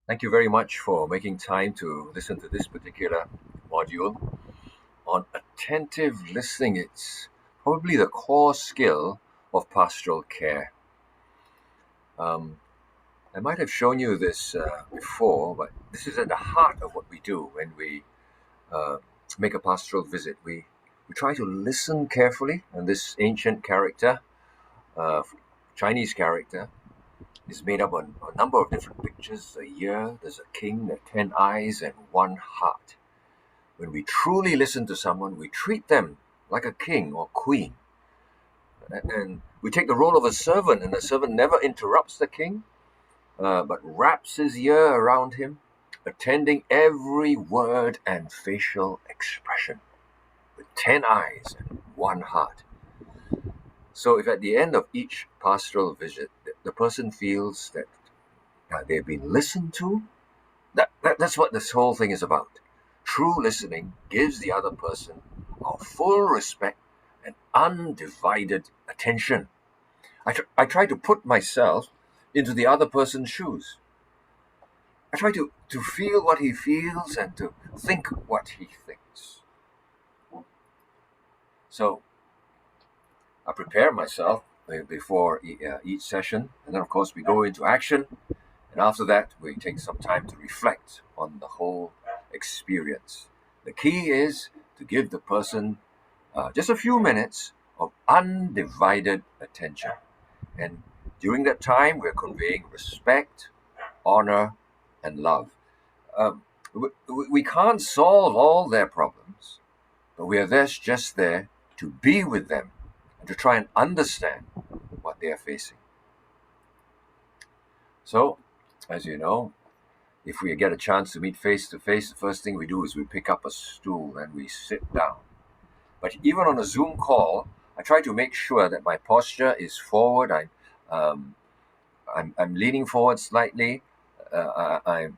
Thank you very much for making time to listen to this particular module on attentive listening. It's probably the core skill of pastoral care. Um, I might have shown you this before, but this is at the heart of what we do when we uh, make a pastoral visit. We try to listen carefully, and this ancient character, uh, Chinese character, is made up of a number of different pictures. A ear, there's a king, there are 10 eyes, and one heart. When we truly listen to someone, we treat them like a king or queen. And we take the role of a servant, and the servant never interrupts the king, but wraps his ear around him, attending every word and facial expression with 10 eyes and one heart. So if at the end of each pastoral visit, the person feels that they've been listened to, that's what this whole thing is about. True listening gives the other person our full respect and undivided attention. I try to put myself into the other person's shoes. I try to feel what he feels and to think what he thinks. So I prepare myself before each session, and then of course we go into action. And after that, we take some time to reflect on the whole experience. The key is to give the person just a few minutes of undivided attention. And during that time, we're conveying respect, honor, and love. Um, we can't solve all their problems, but we are just there to be with them and to try and understand what they are facing. So, as you know, if we get a chance to meet face to face, the first thing we do is we pick up a stool and we sit down. But even on a Zoom call, I try to make sure that my posture is forward. Um, I'm leaning forward slightly. I'm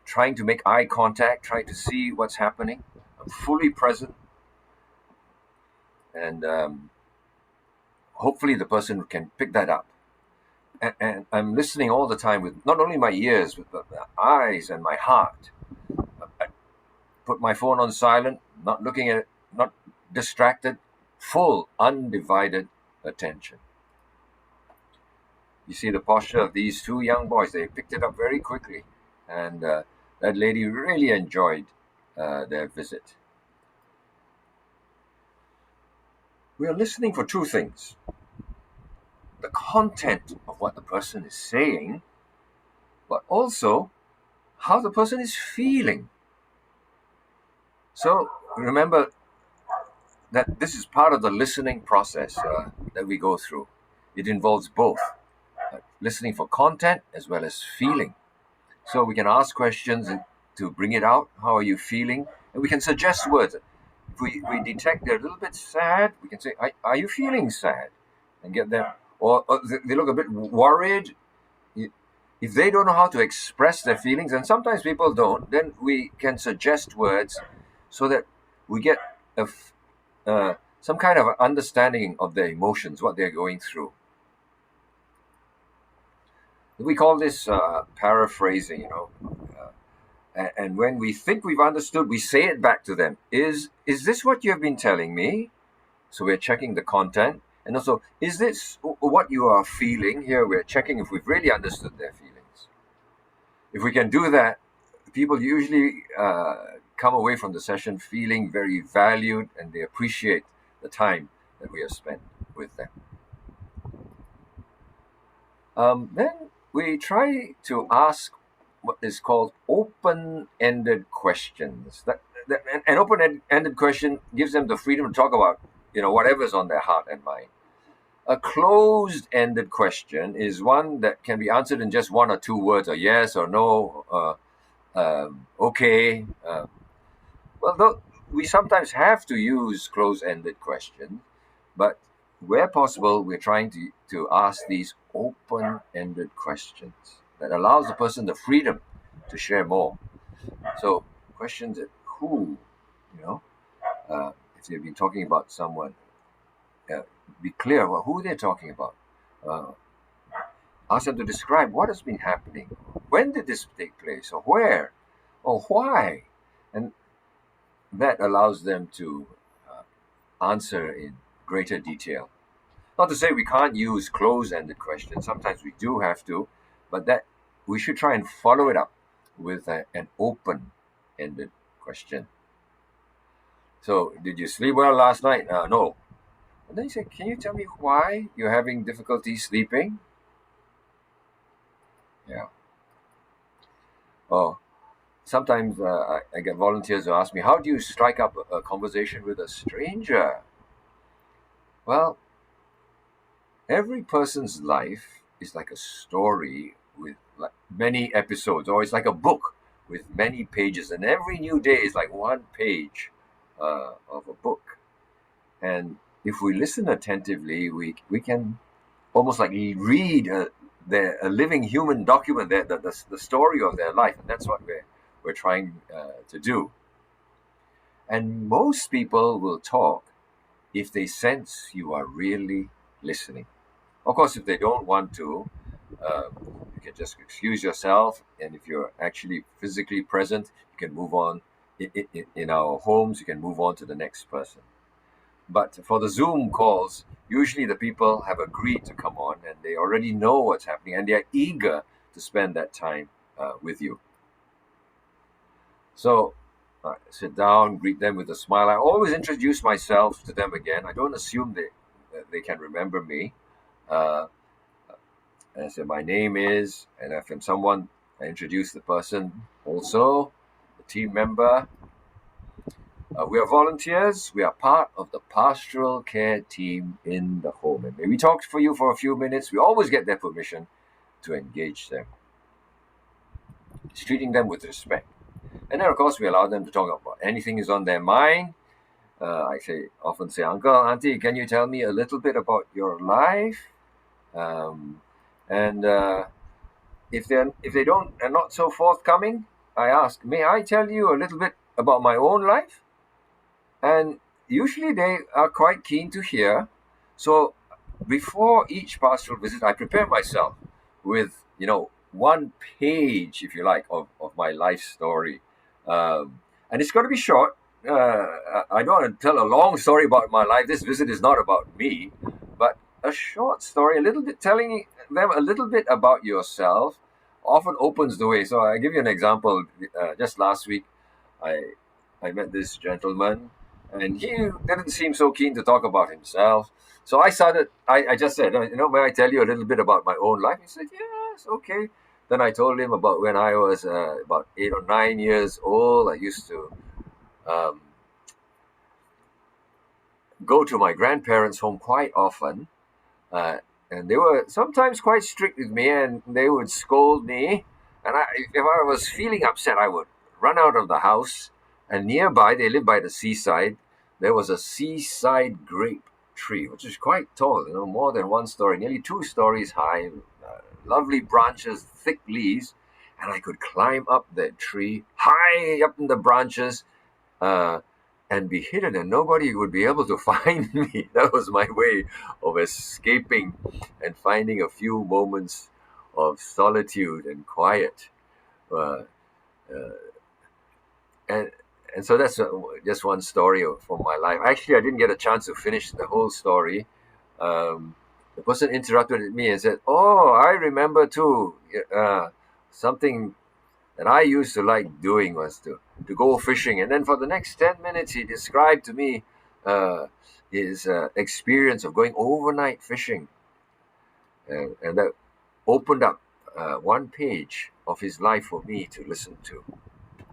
trying to make eye contact, trying to see what's happening. I'm fully present, and hopefully the person can pick that up. And I'm listening all the time with not only my ears, but my eyes and my heart. I put my phone on silent, not looking at it, not distracted, full, undivided attention. You see the posture of these two young boys. They picked it up very quickly, and that lady really enjoyed their visit. We are listening for two things: the content of what the person is saying, but also how the person is feeling. So remember that this is part of the listening process that we go through. It involves both listening for content as well as feeling. So we can ask questions to bring it out. How are you feeling? And we can suggest words. If we detect they're a little bit sad, we can say, are you feeling sad? And get them. Or they look a bit worried. If they don't know how to express their feelings, and sometimes people don't, then we can suggest words so that we get some kind of understanding of their emotions, what they're going through. We call this paraphrasing, and when we think we've understood, we say it back to them. Is this what you have been telling me? So we're checking the content. And also, is this what you are feeling? Here we're checking if we've really understood their feelings. If we can do that, people usually come away from the session feeling very valued, and they appreciate the time that we have spent with them. Then we try to ask what is called open-ended questions. An open-ended question gives them the freedom to talk about whatever's on their heart and mind. A closed-ended question is one that can be answered in just one or two words, or yes or no, okay. Though we sometimes have to use closed-ended questions, but where possible, we're trying to ask these open-ended questions that allows the person the freedom to share more. So questions at who, if they've been talking about someone, be clear about who they're talking about. Uh, ask them to describe what has been happening. When did this take place, or where, or why? And that allows them to answer in greater detail. Not to say we can't use close-ended questions. Sometimes we do have to, but that we should try and follow it up with an open-ended question. So, did you sleep well last night? No. And then you say, can you tell me why you're having difficulty sleeping? Yeah. Oh, sometimes I get volunteers who ask me, how do you strike up a conversation with a stranger? Well, every person's life is like a story with like many episodes, or it's like a book with many pages, and every new day is like one page of a book. And if we listen attentively, we can almost like read a living human document, the story of their life, and that's what we're trying to do. And most people will talk if they sense you are really listening. Of course, if they don't want to, you can just excuse yourself. And if you're actually physically present, you can move on. In our homes, you can move on to the next person. But for the Zoom calls, usually the people have agreed to come on and they already know what's happening and they're eager to spend that time with you. So sit down, greet them with a smile. I always introduce myself to them again. I don't assume they can remember me. Uh, and I say, my name is, and if I'm someone, I introduce the person also, the team member. We are volunteers. We are part of the pastoral care team in the home. And may we talk for you for a few minutes. We always get their permission to engage them. It's treating them with respect. And then, of course, we allow them to talk about anything is on their mind. I often say, Uncle, Auntie, can you tell me a little bit about your life? And if they don't are not so forthcoming, I ask, may I tell you a little bit about my own life? And usually they are quite keen to hear. So before each pastoral visit, I prepare myself with, one page, if you like, of my life story. And it's going to be short. I don't want to tell a long story about my life. This visit is not about me, but a short story, a little bit telling them a little bit about yourself often opens the way. So I give you an example. Just last week, I I met this gentleman, and he didn't seem so keen to talk about himself. So I just said, may I tell you a little bit about my own life? He said, yes, okay. Then I told him about when I was about 8 or 9 years old. I used to um, go to my grandparents' home quite often. Uh, and they were sometimes quite strict with me, and they would scold me. And if I was feeling upset, I would run out of the house. And nearby, they lived by the seaside. There was a seaside grape tree, which is quite tall, more than one story, nearly 2 stories high, lovely branches, thick leaves. And I could climb up that tree, high up in the branches, uh, and be hidden, and nobody would be able to find me. That was my way of escaping and finding a few moments of solitude and quiet. Uh, uh, and and so that's just one story from my life. Actually, I didn't get a chance to finish the whole story. The person interrupted me and said, "Oh, I remember too. Something that I used to like doing was to go fishing." And then for the next 10 minutes, he described to me uh, his experience of going overnight fishing. And that opened up one page of his life for me to listen to.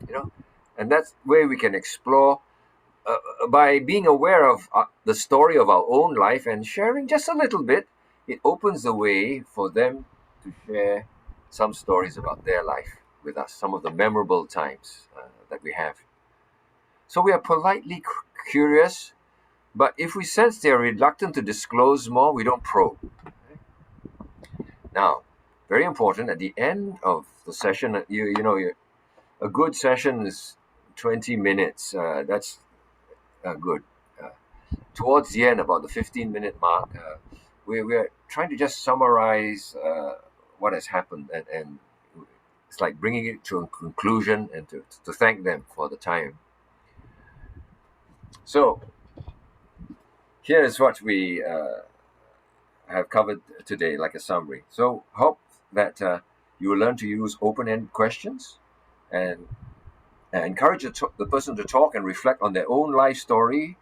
You know, and that's where we can explore by being aware of the story of our own life and sharing just a little bit. It opens the way for them to share some stories about their life with us, some of the memorable times that we have. So we are politely curious, but if we sense they are reluctant to disclose more, we don't probe. Now, very important, at the end of the session, a good session is 20 minutes. That's good. Uh, Towards the end, about the 15-minute mark, we're trying to just summarize what has happened, and it's like bringing it to a conclusion and to thank them for the time. So here is what we have covered today, like a summary. So hope that you will learn to use open-ended questions and encourage the person to talk and reflect on their own life story.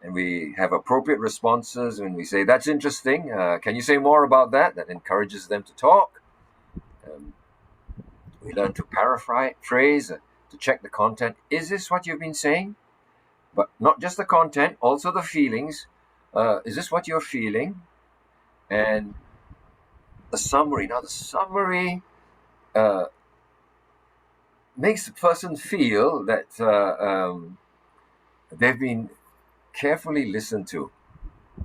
And we have appropriate responses when we say, that's interesting. Can you say more about that? That encourages them to talk. We learn to paraphrase, to check the content. Is this what you've been saying? But not just the content, also the feelings. Is this what you're feeling? And the summary. Now, the summary makes the person feel that they've been carefully listened to.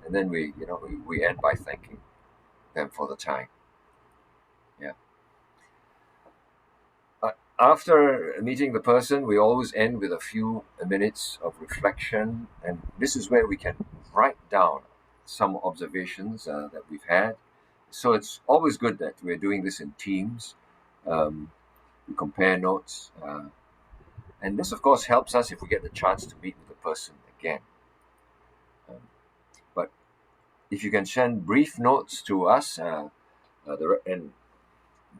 And then we end by thanking them for the time. Yeah. After meeting the person, we always end with a few minutes of reflection, and this is where we can write down some observations that we've had. So it's always good that we're doing this in teams. We compare notes, and this, of course, helps us if we get the chance to meet with the person again. But if you can send brief notes to us, and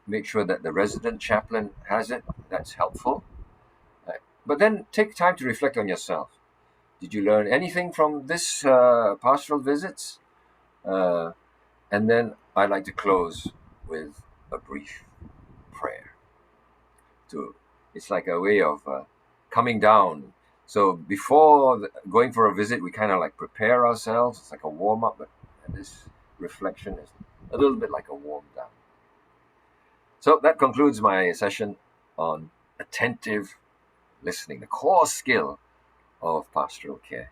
make sure that the resident chaplain has it, that's helpful. But then take time to reflect on yourself. Did you learn anything from this pastoral visits? And then I'd like to close with a brief prayer. It's like a way of coming down. So before going for a visit, we kind of like prepare ourselves. It's like a warm-up, but this reflection is a little bit like a warm-down. So that concludes my session on attentive listening, the core skill of pastoral care.